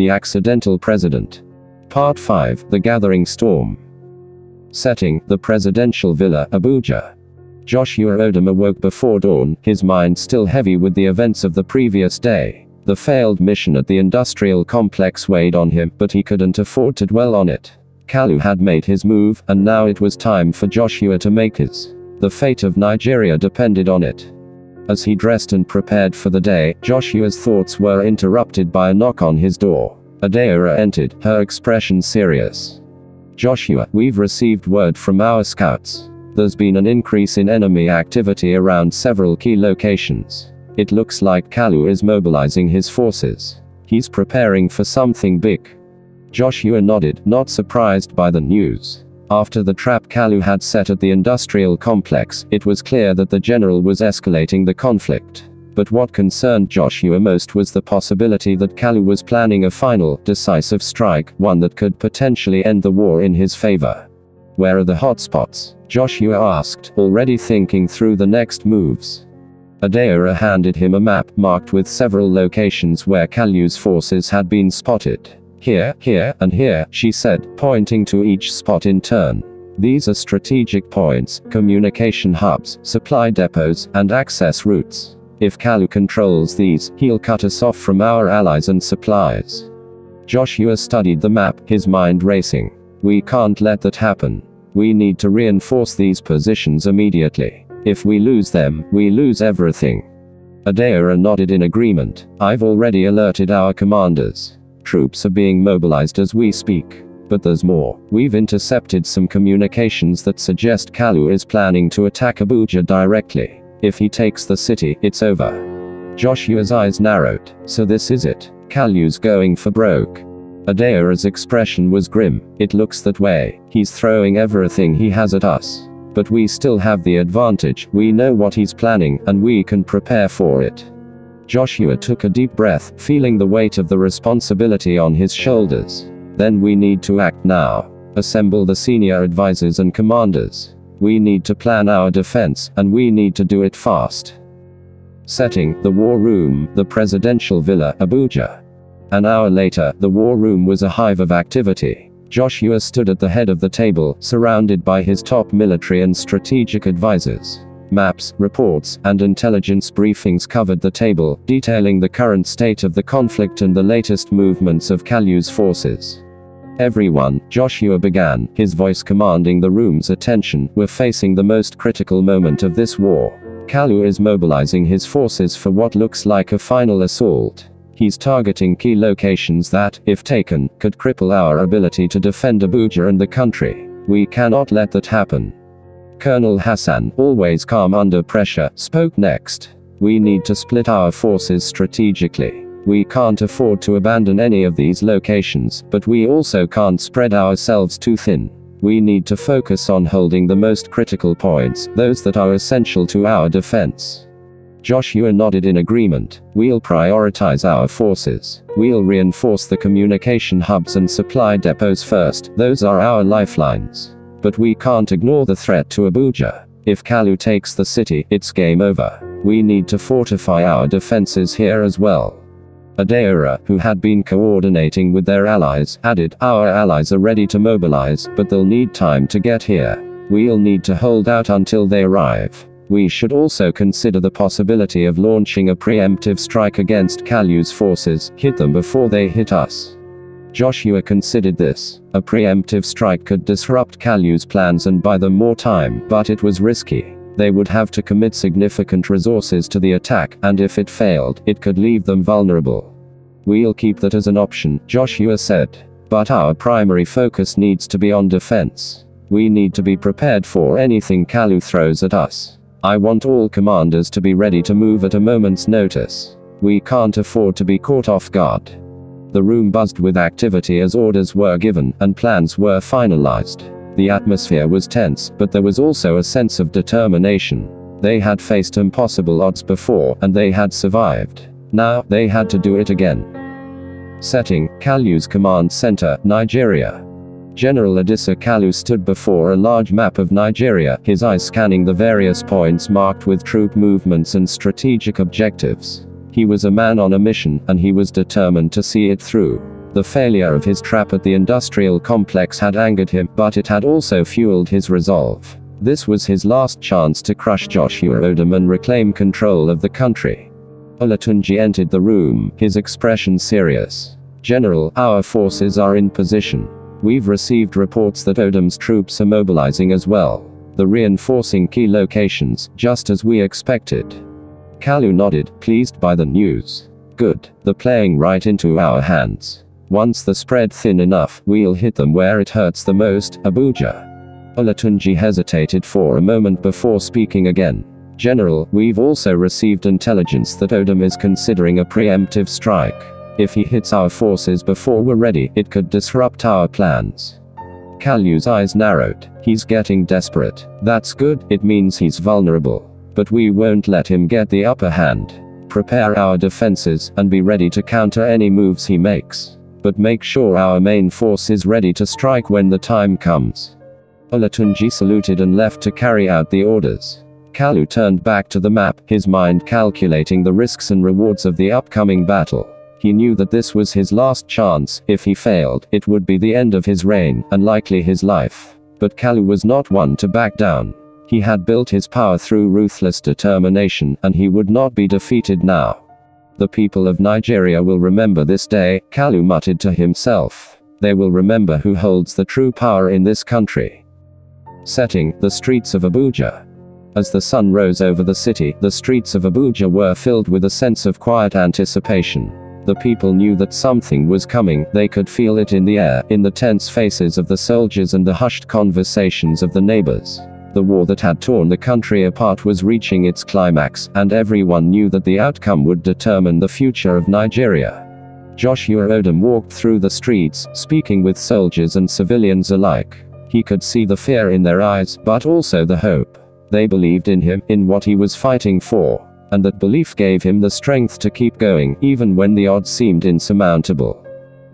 The Accidental President. Part 5, The Gathering Storm. Setting, the presidential villa, Abuja. Joshua Odum awoke before dawn, his mind still heavy with the events of the previous day. The failed mission at the industrial complex weighed on him, but he couldn't afford to dwell on it. Kalu had made his move, and now it was time for Joshua to make his. The fate of Nigeria depended on it. As he dressed and prepared for the day, Joshua's thoughts were interrupted by a knock on his door. Adaira entered, her expression serious. "Joshua, we've received word from our scouts. There's been an increase in enemy activity around several key locations. It looks like Kalu is mobilizing his forces. He's preparing for something big." Joshua nodded, not surprised by the news. After the trap Kalu had set at the industrial complex, it was clear that the general was escalating the conflict. But what concerned Joshua most was the possibility that Kalu was planning a final, decisive strike, one that could potentially end the war in his favor. "Where are the hotspots?" Joshua asked, already thinking through the next moves. Adaira handed him a map marked with several locations where Kalu's forces had been spotted. "Here, here, and here," she said, pointing to each spot in turn. "These are strategic points, communication hubs, supply depots, and access routes. If Kalu controls these, he'll cut us off from our allies and supplies." Joshua studied the map, his mind racing. "We can't let that happen. We need to reinforce these positions immediately. If we lose them, we lose everything." Adaira nodded in agreement. "I've already alerted our commanders. Troops are being mobilized as we speak. But there's more. We've intercepted some communications that suggest Kalu is planning to attack Abuja directly. If he takes the city, it's over." Joshua's eyes narrowed. "So this is it. Kalu's going for broke." Adaira's expression was grim. "It looks that way. He's throwing everything he has at us. But we still have the advantage. We know what he's planning, and we can prepare for it." Joshua took a deep breath, feeling the weight of the responsibility on his shoulders. "Then we need to act now. Assemble the senior advisors and commanders. We need to plan our defense, and we need to do it fast." Setting, the war room, the presidential villa, Abuja. An hour later, the war room was a hive of activity. Joshua stood at the head of the table, surrounded by his top military and strategic advisors. Maps, reports, and intelligence briefings covered the table, detailing the current state of the conflict and the latest movements of Kalu's forces. "Everyone," Joshua began, his voice commanding the room's attention, "we're facing the most critical moment of this war. Kalu is mobilizing his forces for what looks like a final assault. He's targeting key locations that, if taken, could cripple our ability to defend Abuja and the country. We cannot let that happen." Colonel Hassan, always calm under pressure, spoke next. "We need to split our forces strategically. We can't afford to abandon any of these locations, but we also can't spread ourselves too thin. We need to focus on holding the most critical points, those that are essential to our defense." Joshua nodded in agreement. "We'll prioritize our forces. We'll reinforce the communication hubs and supply depots first, those are our lifelines. But we can't ignore the threat to Abuja. If Kalu takes the city, it's game over. We need to fortify our defenses here as well." Adaira, who had been coordinating with their allies, added, "Our allies are ready to mobilize, but they'll need time to get here. We'll need to hold out until they arrive. We should also consider the possibility of launching a preemptive strike against Kalu's forces, hit them before they hit us." Joshua considered this. A preemptive strike could disrupt Kalu's plans and buy them more time, but it was risky. They would have to commit significant resources to the attack, and if it failed, it could leave them vulnerable. "We'll keep that as an option," Joshua said. "But our primary focus needs to be on defense. We need to be prepared for anything Kalu throws at us. I want all commanders to be ready to move at a moment's notice. We can't afford to be caught off guard." The room buzzed with activity as orders were given, and plans were finalized. The atmosphere was tense, but there was also a sense of determination. They had faced impossible odds before, and they had survived. Now, they had to do it again. Setting, Kalu's command center, Nigeria. General Kalu stood before a large map of Nigeria, his eyes scanning the various points marked with troop movements and strategic objectives. He was a man on a mission, and he was determined to see it through. The failure of his trap at the industrial complex had angered him, but it had also fueled his resolve. This was his last chance to crush Joshua Odum and reclaim control of the country. Olatunji entered the room, his expression serious. "General, our forces are in position. We've received reports that Odum's troops are mobilizing as well. They're reinforcing key locations, just as we expected." Kalu nodded, pleased by the news. "Good. They're playing right into our hands. Once they're spread thin enough, we'll hit them where it hurts the most, Abuja." Olatunji hesitated for a moment before speaking again. "General, we've also received intelligence that Odum is considering a preemptive strike. If he hits our forces before we're ready, it could disrupt our plans." Kalu's eyes narrowed. He's getting desperate. That's good, it means he's vulnerable. But we won't let him get the upper hand. Prepare our defenses, and be ready to counter any moves he makes. But make sure our main force is ready to strike when the time comes. Olatunji saluted and left to carry out the orders. Kalu turned back to the map, his mind calculating the risks and rewards of the upcoming battle. He knew that this was his last chance. If he failed, it would be the end of his reign, and likely his life. But Kalu was not one to back down. He had built his power through ruthless determination, and he would not be defeated now. "The people of Nigeria will remember this day," Kalu muttered to himself. "They will remember who holds the true power in this country." Setting, the streets of Abuja. As the sun rose over the city, the streets of Abuja were filled with a sense of quiet anticipation. The people knew that something was coming, they could feel it in the air, in the tense faces of the soldiers and the hushed conversations of the neighbors. The war that had torn the country apart was reaching its climax, and everyone knew that the outcome would determine the future of Nigeria. Joshua Odum walked through the streets, speaking with soldiers and civilians alike. He could see the fear in their eyes, but also the hope. They believed in him, in what he was fighting for. And that belief gave him the strength to keep going, even when the odds seemed insurmountable.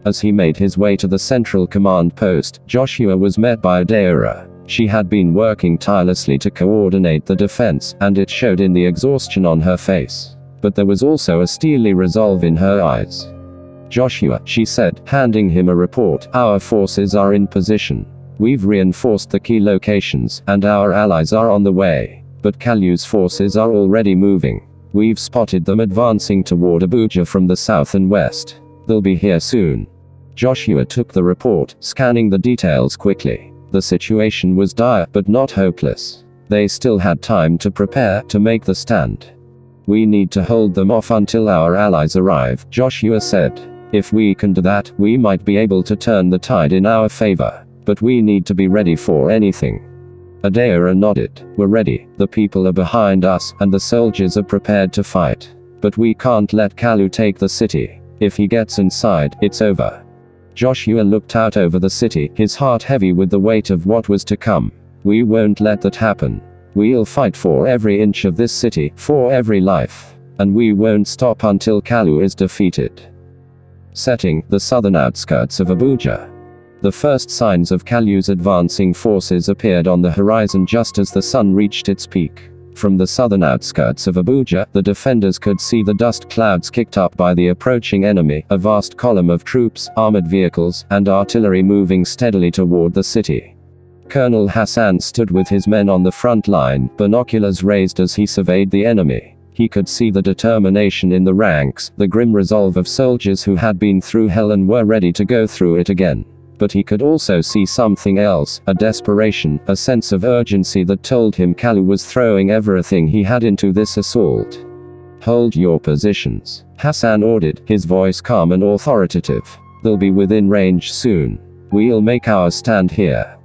As he made his way to the central command post, Joshua was met by Adaora. She had been working tirelessly to coordinate the defense, and it showed in the exhaustion on her face. But there was also a steely resolve in her eyes. "Joshua," she said, handing him a report, "our forces are in position. We've reinforced the key locations, and our allies are on the way. But Kalu's forces are already moving. We've spotted them advancing toward Abuja from the south and west. They'll be here soon." Joshua took the report, scanning the details quickly. The situation was dire, but not hopeless. They still had time to prepare, to make the stand. "We need to hold them off until our allies arrive," Joshua said. "If we can do that, we might be able to turn the tide in our favor. But we need to be ready for anything." Adaora nodded. "We're ready, the people are behind us, and the soldiers are prepared to fight. But we can't let Kalu take the city. If he gets inside, it's over." Joshua looked out over the city, his heart heavy with the weight of what was to come. "We won't let that happen. We'll fight for every inch of this city, for every life. And we won't stop until Kalu is defeated." Setting, the southern outskirts of Abuja. The first signs of Kalu's advancing forces appeared on the horizon just as the sun reached its peak. From the southern outskirts of Abuja, the defenders could see the dust clouds kicked up by the approaching enemy, a vast column of troops, armored vehicles, and artillery moving steadily toward the city. Colonel Hassan stood with his men on the front line, binoculars raised as he surveyed the enemy. He could see the determination in the ranks, the grim resolve of soldiers who had been through hell and were ready to go through it again. But he could also see something else, a desperation, a sense of urgency that told him Kalu was throwing everything he had into this assault. "Hold your positions," Hassan ordered, his voice calm and authoritative. "They'll be within range soon. We'll make our stand here."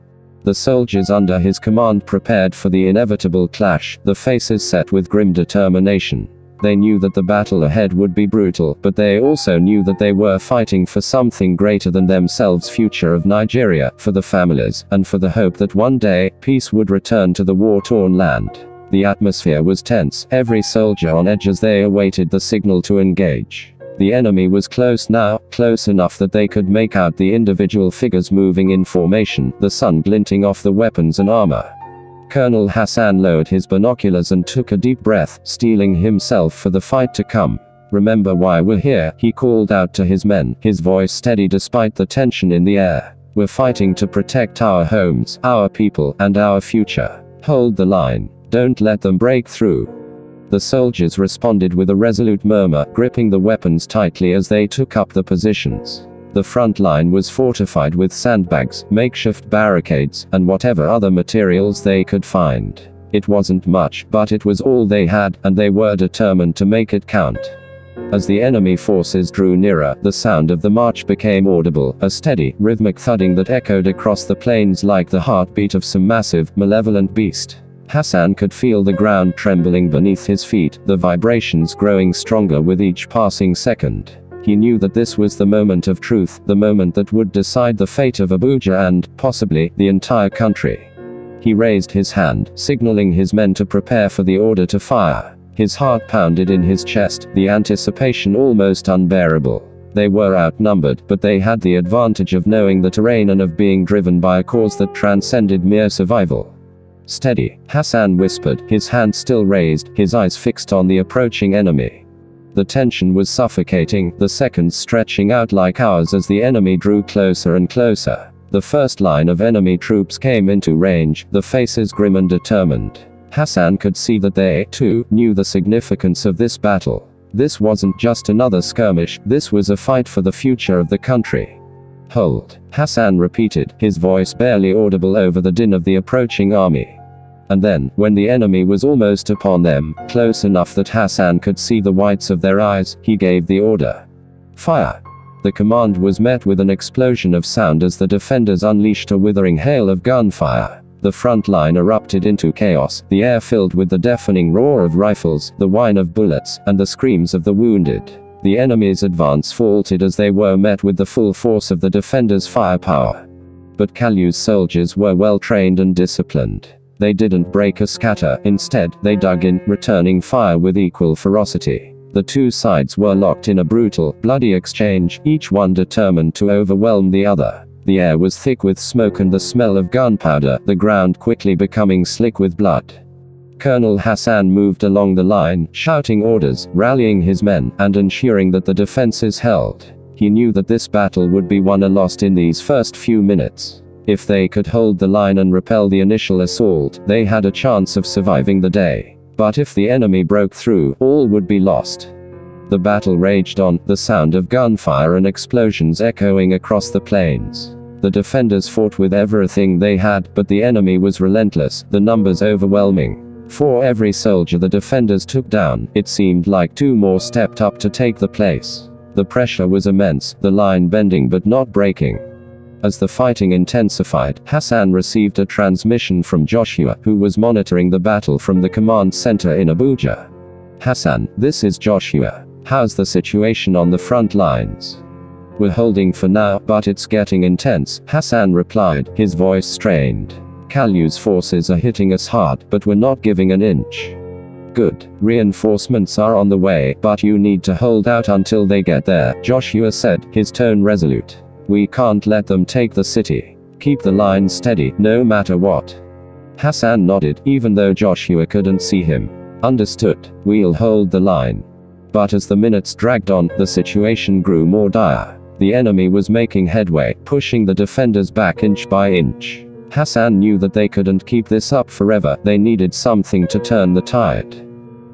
The soldiers under his command prepared for the inevitable clash, the faces set with grim determination. They knew that the battle ahead would be brutal, but they also knew that they were fighting for something greater than themselves, future of Nigeria, for the families, and for the hope that one day, peace would return to the war-torn land. The atmosphere was tense, every soldier on edge as they awaited the signal to engage. The enemy was close now, close enough that they could make out the individual figures moving in formation, the sun glinting off the weapons and armor. Colonel Hassan lowered his binoculars and took a deep breath, steeling himself for the fight to come. "Remember why we're here," he called out to his men, his voice steady despite the tension in the air. "We're fighting to protect our homes, our people, and our future. Hold the line. Don't let them break through." The soldiers responded with a resolute murmur, gripping the weapons tightly as they took up the positions. The front line was fortified with sandbags, makeshift barricades, and whatever other materials they could find. It wasn't much, but it was all they had, and they were determined to make it count. As the enemy forces drew nearer, the sound of the march became audible, a steady, rhythmic thudding that echoed across the plains like the heartbeat of some massive, malevolent beast. Hassan could feel the ground trembling beneath his feet, the vibrations growing stronger with each passing second. He knew that this was the moment of truth, the moment that would decide the fate of Abuja and, possibly, the entire country. He raised his hand, signaling his men to prepare for the order to fire. His heart pounded in his chest, the anticipation almost unbearable. They were outnumbered, but they had the advantage of knowing the terrain and of being driven by a cause that transcended mere survival. "Steady," Hassan whispered, his hand still raised, his eyes fixed on the approaching enemy. The tension was suffocating, the seconds stretching out like hours as the enemy drew closer and closer. The first line of enemy troops came into range, the faces grim and determined. Hassan could see that they, too, knew the significance of this battle. This wasn't just another skirmish, this was a fight for the future of the country. "Hold," Hassan repeated, his voice barely audible over the din of the approaching army. And then, when the enemy was almost upon them, close enough that Hassan could see the whites of their eyes, he gave the order. "Fire!" The command was met with an explosion of sound as the defenders unleashed a withering hail of gunfire. The front line erupted into chaos, the air filled with the deafening roar of rifles, the whine of bullets, and the screams of the wounded. The enemy's advance faltered as they were met with the full force of the defenders' firepower. But Kalu's soldiers were well trained and disciplined. They didn't break or scatter, instead, they dug in, returning fire with equal ferocity. The two sides were locked in a brutal, bloody exchange, each one determined to overwhelm the other. The air was thick with smoke and the smell of gunpowder, the ground quickly becoming slick with blood. Colonel Hassan moved along the line, shouting orders, rallying his men, and ensuring that the defenses held. He knew that this battle would be won or lost in these first few minutes. If they could hold the line and repel the initial assault, they had a chance of surviving the day. But if the enemy broke through, all would be lost. The battle raged on, the sound of gunfire and explosions echoing across the plains. The defenders fought with everything they had, but the enemy was relentless, the numbers overwhelming. For every soldier the defenders took down, it seemed like two more stepped up to take the place. The pressure was immense, the line bending but not breaking. As the fighting intensified, Hassan received a transmission from Joshua, who was monitoring the battle from the command center in Abuja. "Hassan, this is Joshua. How's the situation on the front lines?" "We're holding for now, but it's getting intense," Hassan replied, his voice strained. "Kalu's forces are hitting us hard, but we're not giving an inch." "Good. Reinforcements are on the way, but you need to hold out until they get there," Joshua said, his tone resolute. "We can't let them take the city. Keep the line steady, no matter what." Hassan nodded, even though Joshua couldn't see him. "Understood. We'll hold the line." But as the minutes dragged on, the situation grew more dire. The enemy was making headway, pushing the defenders back inch by inch. Hassan knew that they couldn't keep this up forever, they needed something to turn the tide.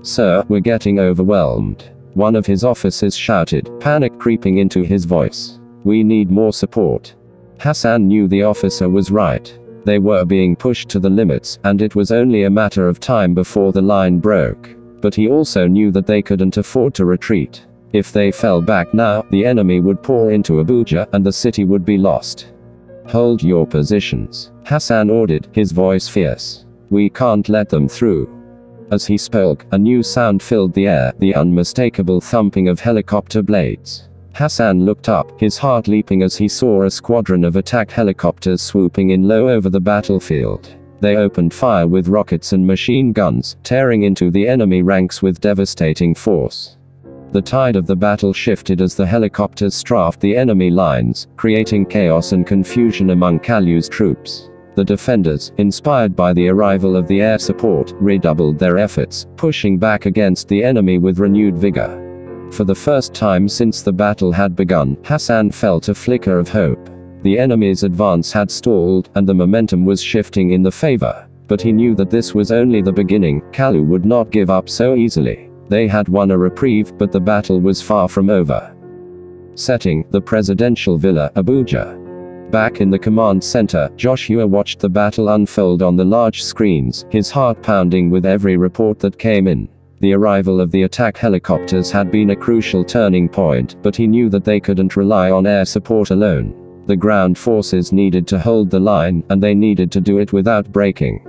"Sir, we're getting overwhelmed," one of his officers shouted, panic creeping into his voice. "We need more support." Hassan knew the officer was right. They were being pushed to the limits, and it was only a matter of time before the line broke. But he also knew that they couldn't afford to retreat. If they fell back now, the enemy would pour into Abuja, and the city would be lost. "Hold your positions," Hassan ordered, his voice fierce. "We can't let them through." As he spoke, a new sound filled the air, the unmistakable thumping of helicopter blades. Hassan looked up, his heart leaping as he saw a squadron of attack helicopters swooping in low over the battlefield. They opened fire with rockets and machine guns, tearing into the enemy ranks with devastating force. The tide of the battle shifted as the helicopters strafed the enemy lines, creating chaos and confusion among Kalu's troops. The defenders, inspired by the arrival of the air support, redoubled their efforts, pushing back against the enemy with renewed vigor. For the first time since the battle had begun, Hassan felt a flicker of hope. The enemy's advance had stalled, and the momentum was shifting in the favor. But he knew that this was only the beginning. Kalu would not give up so easily. They had won a reprieve, but the battle was far from over. Setting: the presidential villa, Abuja. Back in the command center, Joshua watched the battle unfold on the large screens, his heart pounding with every report that came in. The arrival of the attack helicopters had been a crucial turning point, but he knew that they couldn't rely on air support alone. The ground forces needed to hold the line, and they needed to do it without breaking.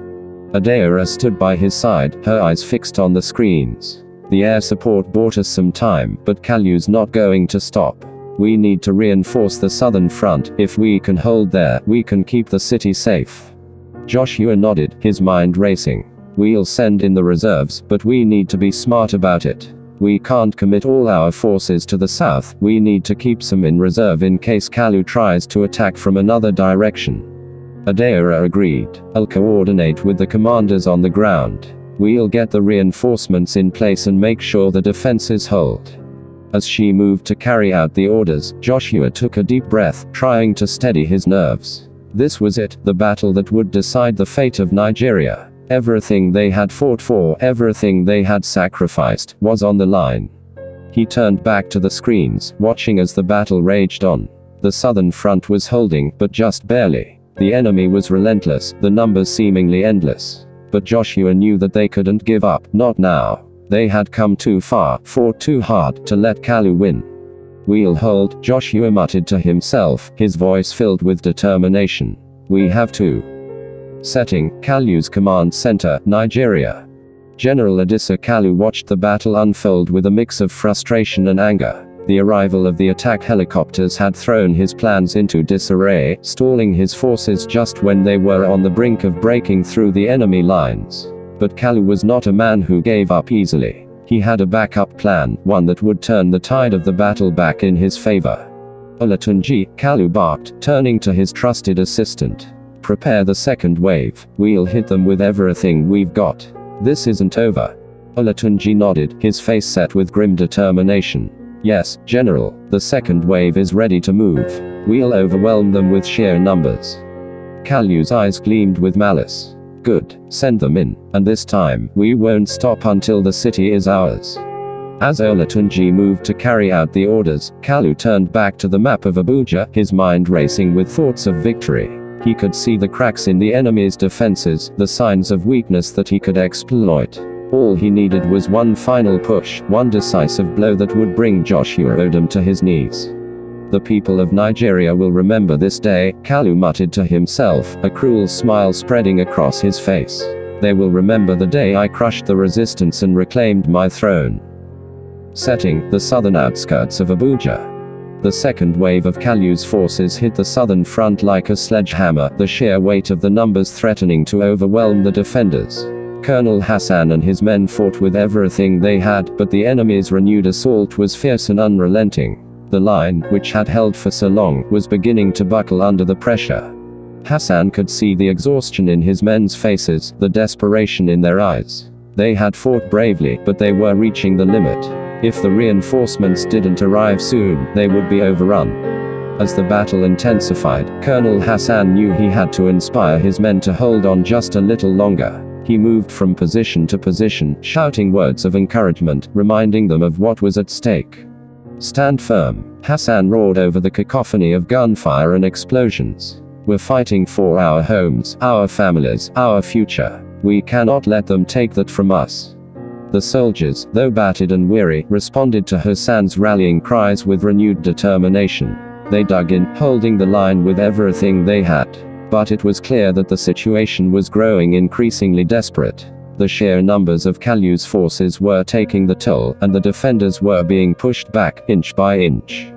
Adeora stood by his side, her eyes fixed on the screens. The air support bought us some time, but Kalu's not going to stop. We need to reinforce the southern front. If we can hold there, we can keep the city safe. Joshua nodded, his mind racing. We'll send in the reserves, but we need to be smart about it. We can't commit all our forces to the south. We need to keep some in reserve in case Kalu tries to attack from another direction. Adeora agreed. I'll coordinate with the commanders on the ground. We'll get the reinforcements in place and make sure the defenses hold. As she moved to carry out the orders, Joshua took a deep breath, trying to steady his nerves. This was it, the battle that would decide the fate of Nigeria. Everything they had fought for, everything they had sacrificed, was on the line. He turned back to the screens, watching as the battle raged on. The southern front was holding, but just barely. The enemy was relentless, the numbers seemingly endless. But Joshua knew that they couldn't give up, not now. They had come too far, fought too hard, to let Kalu win. We'll hold, Joshua muttered to himself, his voice filled with determination. We have to. Setting: Kalu's command center, Nigeria. General Kalu watched the battle unfold with a mix of frustration and anger. The arrival of the attack helicopters had thrown his plans into disarray, stalling his forces just when they were on the brink of breaking through the enemy lines. But Kalu was not a man who gave up easily. He had a backup plan, one that would turn the tide of the battle back in his favor. Olatunji, Kalu barked, turning to his trusted assistant. Prepare the second wave. We'll hit them with everything we've got. This isn't over. Olatunji nodded, his face set with grim determination. Yes, General, the second wave is ready to move. We'll overwhelm them with sheer numbers. Kalu's eyes gleamed with malice. Good, send them in, and this time, we won't stop until the city is ours. As Olatunji moved to carry out the orders, Kalu turned back to the map of Abuja, his mind racing with thoughts of victory. He could see the cracks in the enemy's defenses, the signs of weakness that he could exploit. All he needed was one final push, one decisive blow that would bring Joshua Odum to his knees. The people of Nigeria will remember this day, Kalu muttered to himself, a cruel smile spreading across his face. They will remember the day I crushed the resistance and reclaimed my throne. Setting: the southern outskirts of Abuja. The second wave of Kalu's forces hit the southern front like a sledgehammer, the sheer weight of the numbers threatening to overwhelm the defenders. Colonel Hassan and his men fought with everything they had, but the enemy's renewed assault was fierce and unrelenting. The line, which had held for so long, was beginning to buckle under the pressure. Hassan could see the exhaustion in his men's faces, the desperation in their eyes. They had fought bravely, but they were reaching the limit. If the reinforcements didn't arrive soon, they would be overrun. As the battle intensified, Colonel Hassan knew he had to inspire his men to hold on just a little longer. He moved from position to position, shouting words of encouragement, reminding them of what was at stake. Stand firm, Hassan roared over the cacophony of gunfire and explosions. We're fighting for our homes, our families, our future. We cannot let them take that from us. The soldiers, though battered and weary, responded to Hassan's rallying cries with renewed determination. They dug in, holding the line with everything they had. But it was clear that the situation was growing increasingly desperate. The sheer numbers of Kalu's forces were taking the toll, and the defenders were being pushed back, inch by inch.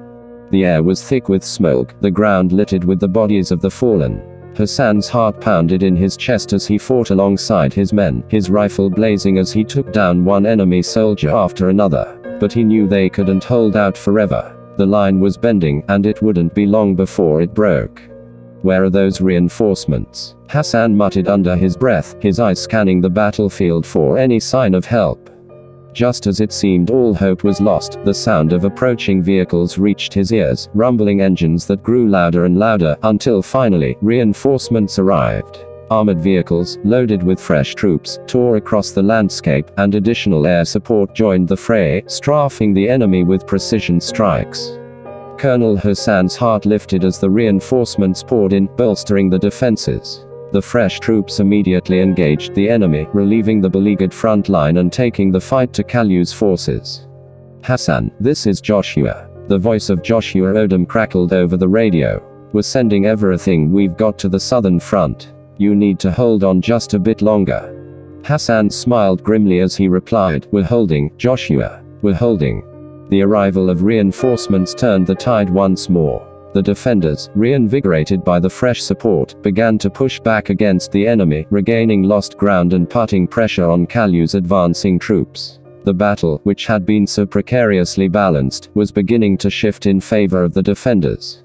The air was thick with smoke, the ground littered with the bodies of the fallen. Hassan's heart pounded in his chest as he fought alongside his men, his rifle blazing as he took down one enemy soldier after another. But he knew they couldn't hold out forever. The line was bending, and it wouldn't be long before it broke. Where are those reinforcements? Hassan muttered under his breath, his eyes scanning the battlefield for any sign of help. Just as it seemed all hope was lost, the sound of approaching vehicles reached his ears, rumbling engines that grew louder and louder, until finally, reinforcements arrived. Armored vehicles, loaded with fresh troops, tore across the landscape, and additional air support joined the fray, strafing the enemy with precision strikes. Colonel Hassan's heart lifted as the reinforcements poured in, bolstering the defenses. The fresh troops immediately engaged the enemy, relieving the beleaguered front line and taking the fight to Kalu's forces. "Hassan, this is Joshua." The voice of Joshua Odum crackled over the radio. "We're sending everything we've got to the southern front. You need to hold on just a bit longer." Hassan smiled grimly as he replied, "We're holding, Joshua. We're holding." The arrival of reinforcements turned the tide once more. The defenders, reinvigorated by the fresh support, began to push back against the enemy, regaining lost ground and putting pressure on Kalu's advancing troops. The battle, which had been so precariously balanced, was beginning to shift in favor of the defenders.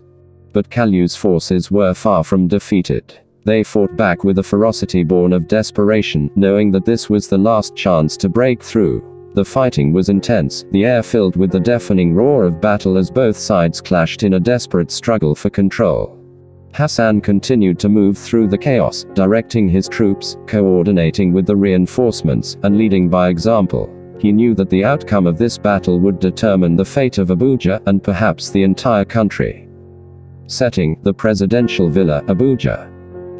But Kalu's forces were far from defeated. They fought back with a ferocity born of desperation, knowing that this was the last chance to break through. The fighting was intense, the air filled with the deafening roar of battle as both sides clashed in a desperate struggle for control. Hassan continued to move through the chaos, directing his troops, coordinating with the reinforcements, and leading by example. He knew that the outcome of this battle would determine the fate of Abuja, and perhaps the entire country. Setting: the presidential villa, Abuja.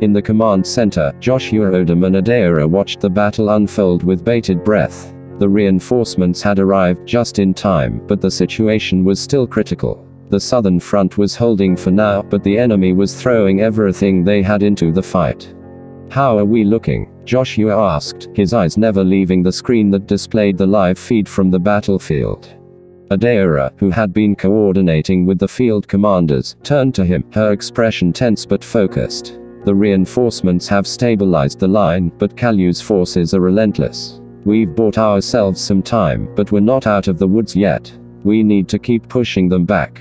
In the command center, Joshua Odum and Adaora watched the battle unfold with bated breath. The reinforcements had arrived just in time, but the situation was still critical. The southern front was holding for now, but the enemy was throwing everything they had into the fight. "How are we looking?" Joshua asked, his eyes never leaving the screen that displayed the live feed from the battlefield. Adaora, who had been coordinating with the field commanders, turned to him, her expression tense but focused. "The reinforcements have stabilized the line, but Kalu's forces are relentless. We've bought ourselves some time, but we're not out of the woods yet. We need to keep pushing them back."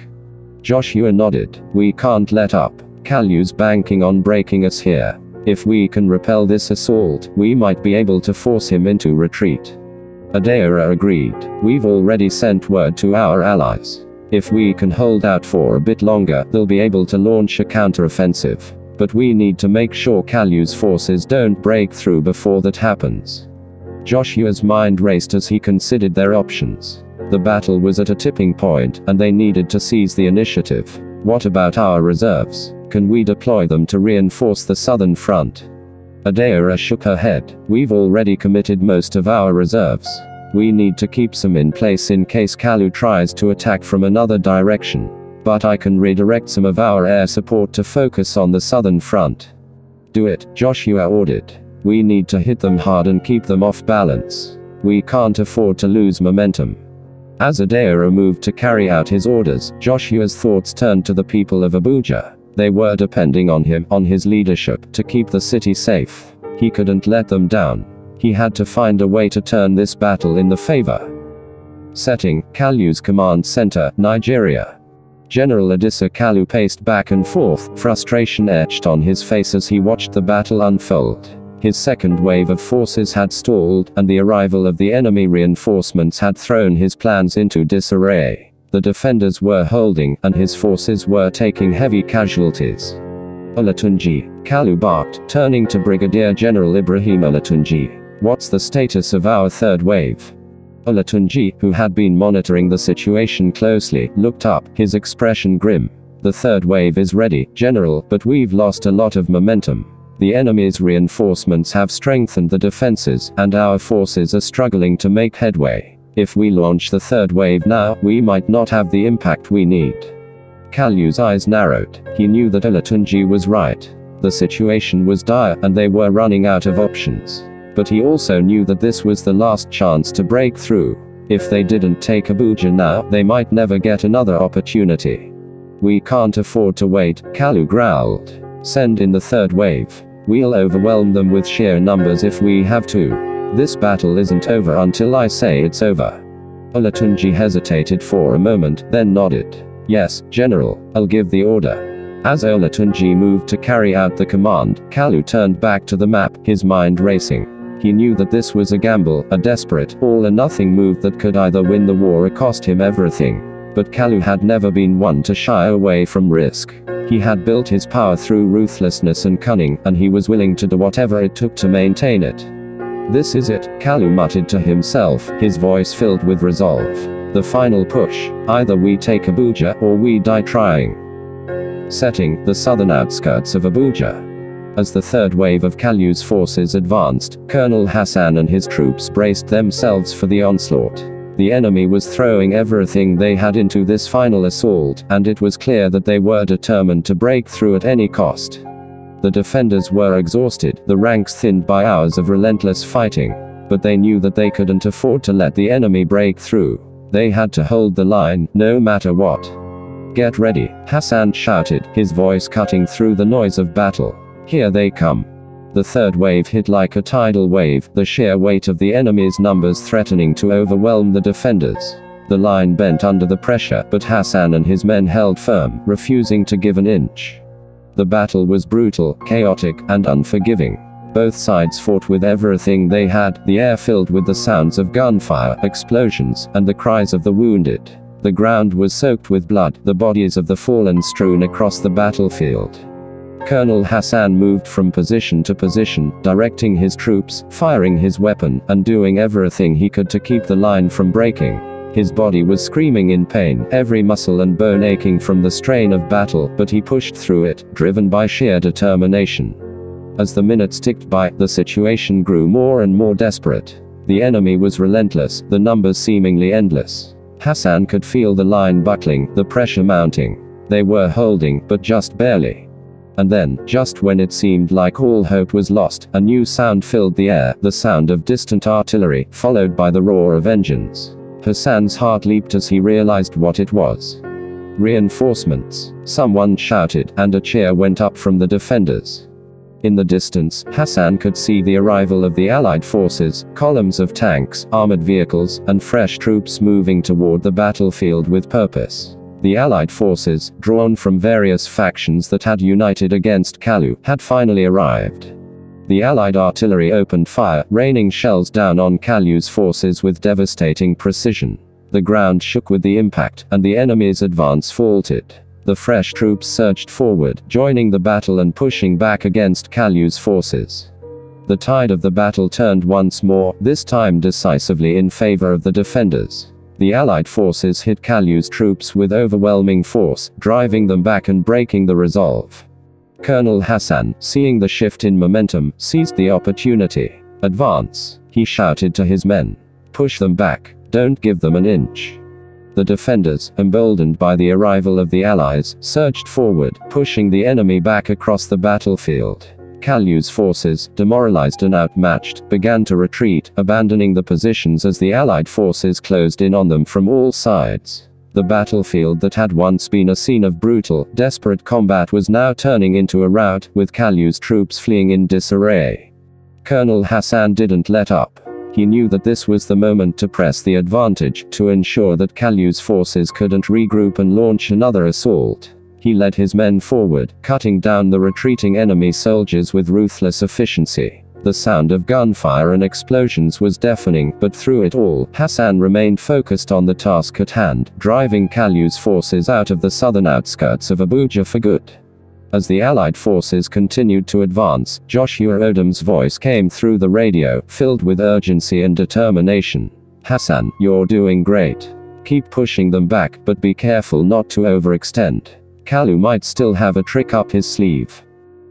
Joshua nodded. "We can't let up. Kalu's banking on breaking us here. If we can repel this assault, we might be able to force him into retreat." Adaora agreed. "We've already sent word to our allies. If we can hold out for a bit longer, they'll be able to launch a counteroffensive. But we need to make sure Kalu's forces don't break through before that happens." Joshua's mind raced as he considered their options. The battle was at a tipping point, and they needed to seize the initiative. "What about our reserves? Can we deploy them to reinforce the southern front?" Adaora shook her head. "We've already committed most of our reserves. We need to keep some in place in case Kalu tries to attack from another direction. But I can redirect some of our air support to focus on the southern front." "Do it," Joshua ordered. "We need to hit them hard and keep them off balance. We can't afford to lose momentum." As Adaora moved to carry out his orders, Joshua's thoughts turned to the people of Abuja. They were depending on him, on his leadership, to keep the city safe. He couldn't let them down. He had to find a way to turn this battle in the favor. Setting: Kalu's command center, Nigeria. General Kalu paced back and forth, frustration etched on his face as he watched the battle unfold. His second wave of forces had stalled, and the arrival of the enemy reinforcements had thrown his plans into disarray. The defenders were holding, and his forces were taking heavy casualties. "Olatunji," Kalu barked, turning to Brigadier General Ibrahim Olatunji. "What's the status of our third wave?" Olatunji, who had been monitoring the situation closely, looked up, his expression grim. "The third wave is ready, General, but we've lost a lot of momentum. The enemy's reinforcements have strengthened the defenses, and our forces are struggling to make headway. If we launch the third wave now, we might not have the impact we need." Kalu's eyes narrowed. He knew that Olatunji was right. The situation was dire, and they were running out of options. But he also knew that this was the last chance to break through. If they didn't take Abuja now, they might never get another opportunity. "We can't afford to wait," Kalu growled. "Send in the third wave. We'll overwhelm them with sheer numbers if we have to. This battle isn't over until I say it's over." Olatunji hesitated for a moment, then nodded. "Yes, General, I'll give the order." As Olatunji moved to carry out the command, Kalu turned back to the map, his mind racing. He knew that this was a gamble, a desperate, all-or-nothing move that could either win the war or cost him everything. But Kalu had never been one to shy away from risk. He had built his power through ruthlessness and cunning, and he was willing to do whatever it took to maintain it. "This is it," Kalu muttered to himself, his voice filled with resolve. "The final push. Either we take Abuja, or we die trying." Setting, the southern outskirts of Abuja. As the third wave of Kalu's forces advanced, Colonel Hassan and his troops braced themselves for the onslaught. The enemy was throwing everything they had into this final assault, and it was clear that they were determined to break through at any cost. The defenders were exhausted, the ranks thinned by hours of relentless fighting. But they knew that they couldn't afford to let the enemy break through. They had to hold the line, no matter what. "Get ready," Hassan shouted, his voice cutting through the noise of battle. "Here they come." The third wave hit like a tidal wave, the sheer weight of the enemy's numbers threatening to overwhelm the defenders. The line bent under the pressure, but Hassan and his men held firm, refusing to give an inch. The battle was brutal, chaotic, and unforgiving. Both sides fought with everything they had, the air filled with the sounds of gunfire, explosions, and the cries of the wounded. The ground was soaked with blood, the bodies of the fallen strewn across the battlefield. Colonel Hassan moved from position to position, directing his troops, firing his weapon, and doing everything he could to keep the line from breaking. His body was screaming in pain, every muscle and bone aching from the strain of battle, but he pushed through it, driven by sheer determination. As the minutes ticked by, the situation grew more and more desperate. The enemy was relentless, the numbers seemingly endless. Hassan could feel the line buckling, the pressure mounting. They were holding, but just barely. And then, just when it seemed like all hope was lost, a new sound filled the air, the sound of distant artillery, followed by the roar of engines. Hassan's heart leaped as he realized what it was. "Reinforcements!" someone shouted, and a cheer went up from the defenders. In the distance, Hassan could see the arrival of the Allied forces, columns of tanks, armored vehicles, and fresh troops moving toward the battlefield with purpose. The Allied forces, drawn from various factions that had united against Kalu, had finally arrived. The Allied artillery opened fire, raining shells down on Kalu's forces with devastating precision. The ground shook with the impact, and the enemy's advance faltered. The fresh troops surged forward, joining the battle and pushing back against Kalu's forces. The tide of the battle turned once more, this time decisively in favor of the defenders. The Allied forces hit Kalu's troops with overwhelming force, driving them back and breaking the resolve. Colonel Hassan, seeing the shift in momentum, seized the opportunity. "Advance," he shouted to his men. "Push them back. Don't give them an inch." The defenders, emboldened by the arrival of the Allies, surged forward, pushing the enemy back across the battlefield. Kalu's forces, demoralized and outmatched, began to retreat, abandoning the positions as the Allied forces closed in on them from all sides. The battlefield that had once been a scene of brutal, desperate combat was now turning into a rout, with Kalu's troops fleeing in disarray. Colonel Hassan didn't let up. He knew that this was the moment to press the advantage, to ensure that Kalu's forces couldn't regroup and launch another assault. He led his men forward, cutting down the retreating enemy soldiers with ruthless efficiency. The sound of gunfire and explosions was deafening, but through it all, Hassan remained focused on the task at hand, driving Kalu's forces out of the southern outskirts of Abuja for good. As the Allied forces continued to advance, Joshua Odum's voice came through the radio, filled with urgency and determination. "Hassan, you're doing great. Keep pushing them back, but be careful not to overextend. Kalu might still have a trick up his sleeve."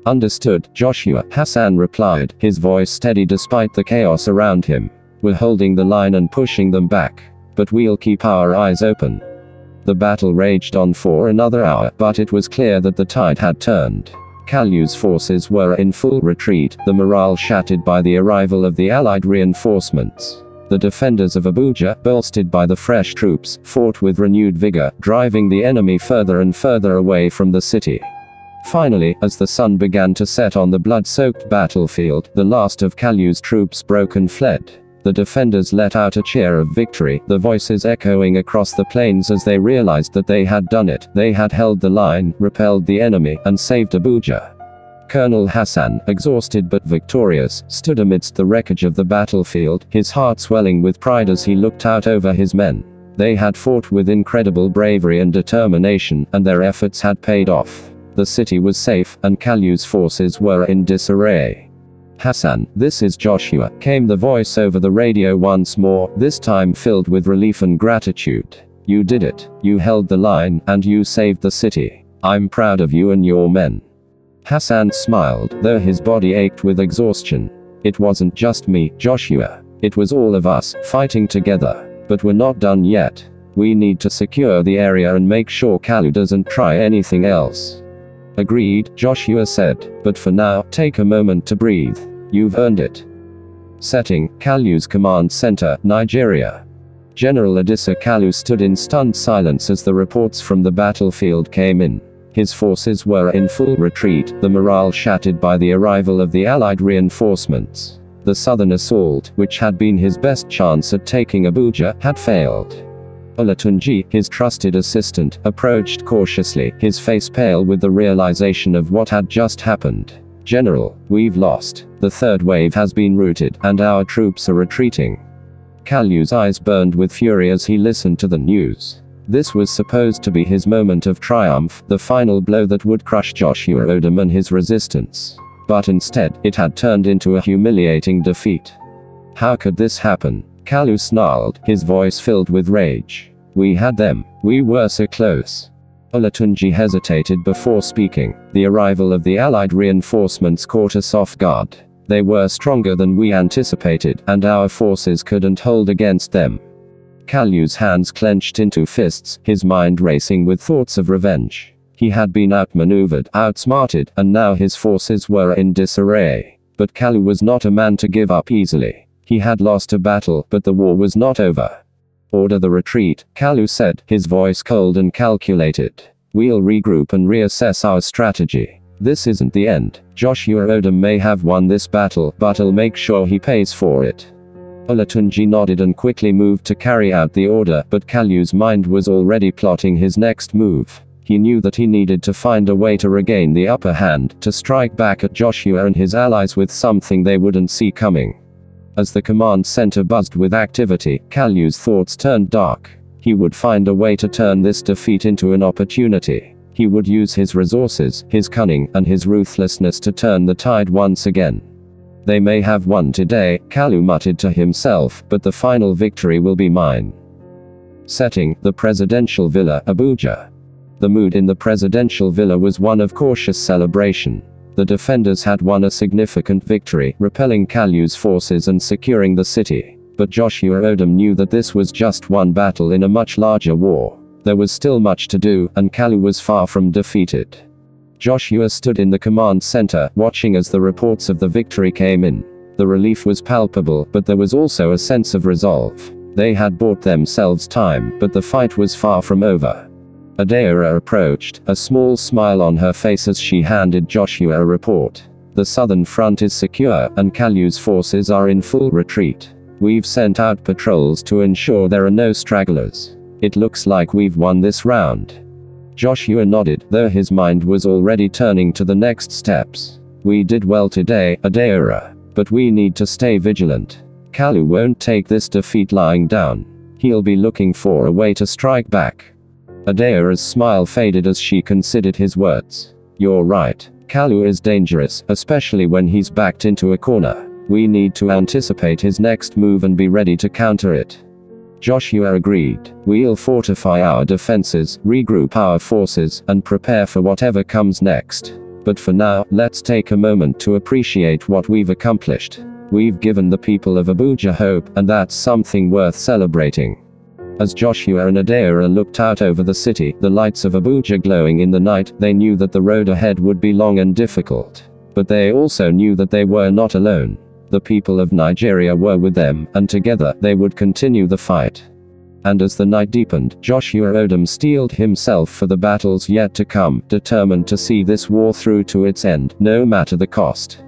"Understood, Joshua," Hassan replied, his voice steady despite the chaos around him. "We're holding the line and pushing them back. But we'll keep our eyes open." The battle raged on for another hour, but it was clear that the tide had turned. Kalu's forces were in full retreat, the morale shattered by the arrival of the Allied reinforcements. The defenders of Abuja, bolstered by the fresh troops, fought with renewed vigor, driving the enemy further and further away from the city. Finally, as the sun began to set on the blood-soaked battlefield, the last of Kalu's troops broke and fled. The defenders let out a cheer of victory, the voices echoing across the plains as they realized that they had done it. They had held the line, repelled the enemy, and saved Abuja. Colonel Hassan, exhausted but victorious, stood amidst the wreckage of the battlefield, his heart swelling with pride as he looked out over his men. They had fought with incredible bravery and determination, and their efforts had paid off. The city was safe, and Kalu's forces were in disarray. "Hassan, this is Joshua," came the voice over the radio once more, this time filled with relief and gratitude. "You did it. You held the line, and you saved the city. I'm proud of you and your men." Hassan smiled, though his body ached with exhaustion. "It wasn't just me, Joshua. It was all of us, fighting together. But we're not done yet. We need to secure the area and make sure Kalu doesn't try anything else." "Agreed," Joshua said. "But for now, take a moment to breathe. You've earned it." Setting: Kalu's command center, Nigeria. General Kalu stood in stunned silence as the reports from the battlefield came in. His forces were in full retreat, the morale shattered by the arrival of the Allied reinforcements. The southern assault, which had been his best chance at taking Abuja, had failed. Olatunji, his trusted assistant, approached cautiously, his face pale with the realization of what had just happened. "General, we've lost. The third wave has been routed, and our troops are retreating." Kalu's eyes burned with fury as he listened to the news. This was supposed to be his moment of triumph, the final blow that would crush Joshua Odum and his resistance. But instead, it had turned into a humiliating defeat. "How could this happen?" Kalu snarled, his voice filled with rage. "We had them. We were so close." Olatunji hesitated before speaking. "The arrival of the Allied reinforcements caught us off guard. They were stronger than we anticipated, and our forces couldn't hold against them." Kalu's hands clenched into fists, his mind racing with thoughts of revenge. He had been outmaneuvered, outsmarted, and now his forces were in disarray. But Kalu was not a man to give up easily. He had lost a battle, but the war was not over. "Order the retreat," Kalu said, his voice cold and calculated. "We'll regroup and reassess our strategy. This isn't the end. Joshua Odum may have won this battle, but I'll make sure he pays for it." Olatunji nodded and quickly moved to carry out the order, but Kalu's mind was already plotting his next move. He knew that he needed to find a way to regain the upper hand, to strike back at Joshua and his allies with something they wouldn't see coming. As the command center buzzed with activity, Kalu's thoughts turned dark. He would find a way to turn this defeat into an opportunity. He would use his resources, his cunning, and his ruthlessness to turn the tide once again. "They may have won today," Kalu muttered to himself, "but the final victory will be mine." Setting: the presidential villa, Abuja. The mood in the presidential villa was one of cautious celebration. The defenders had won a significant victory, repelling Kalu's forces and securing the city. But Joshua Odum knew that this was just one battle in a much larger war. There was still much to do, and Kalu was far from defeated. Joshua stood in the command center, watching as the reports of the victory came in. The relief was palpable, but there was also a sense of resolve. They had bought themselves time, but the fight was far from over. Adara approached, a small smile on her face as she handed Joshua a report. "The southern front is secure, and Kalu's forces are in full retreat. We've sent out patrols to ensure there are no stragglers. It looks like we've won this round." Joshua nodded, though his mind was already turning to the next steps. "We did well today, Adara. But we need to stay vigilant. Kalu won't take this defeat lying down. He'll be looking for a way to strike back." Adara's smile faded as she considered his words. "You're right. Kalu is dangerous, especially when he's backed into a corner. We need to anticipate his next move and be ready to counter it." Joshua agreed. "We'll fortify our defenses, regroup our forces, and prepare for whatever comes next. But for now, let's take a moment to appreciate what we've accomplished. We've given the people of Abuja hope, and that's something worth celebrating." As Joshua and Adara looked out over the city, the lights of Abuja glowing in the night, they knew that the road ahead would be long and difficult. But they also knew that they were not alone. The people of Nigeria were with them, and together, they would continue the fight. And as the night deepened, Joshua Odum steeled himself for the battles yet to come, determined to see this war through to its end, no matter the cost.